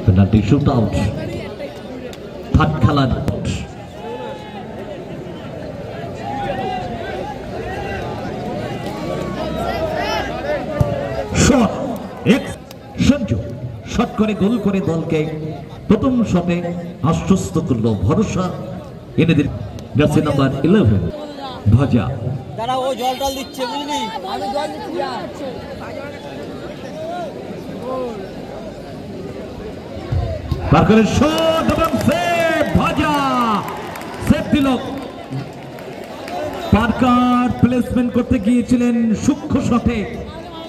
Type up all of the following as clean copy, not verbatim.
Penalty shoot out, third খেলার shot, Sanju shot করে গোল করে দলকে প্রথম শটে আশ্বস্ত করলো, ভরসা এনে দিল জার্সি নাম্বার 11 ভজা। যারা ও জল টল দিচ্ছে বুঝলি, আমি জল দিচ্ছি। পার্কারের শট এবং সেভ, ভজা সেভ দিল। পার্কার প্লেসমেন্ট করতে গিয়েছিলেন সূক্ষ্ম শটে,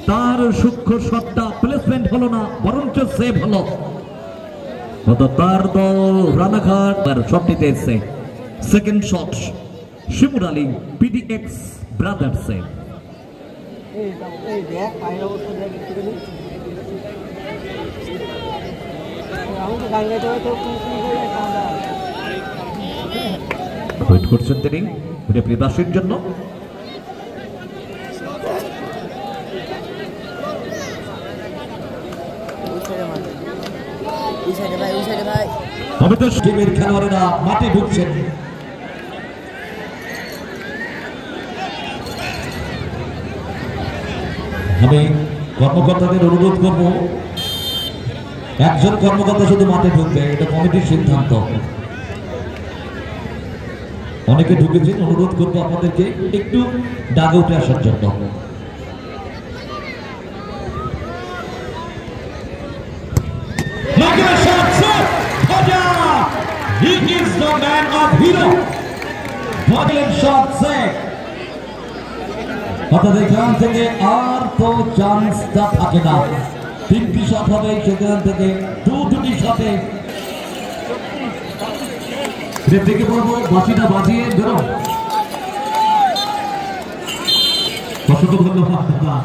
তার সূক্ষ্ম শটটা প্লেসমেন্ট হলো না, বরঞ্চ সেভ হলো। তার দল রানাঘাট শটটিতে এসে second shot শিমুর Ali P dx ব্রাদার্সে। Wait করছেন তিনি রেপ্রিদাসের জন্য। টিমের খেলোয়াড়েরা মাঠে ঢুকছেন। আমি কর্মকর্তাদের অনুরোধ করব, একজন কর্মকর্তা শুধু মাঠে ঢুকবে, এটা কমিটির সিদ্ধান্ত। অনেকে ঢুকেছেন, অনুরোধ করবো আপনাদেরকে একটু ডাকে উঠে আসার জন্য। He is the man of hero. Violent shot set. অর্থাৎ এখান থেকে আর তো চান্সটা থাকে না, তিনটি শট হবে সেখান থেকে দুটি শটে। থেকে বলবো বাসিটা বাজিয়ে বেরো। অসংখ্য ধন্যবাদ।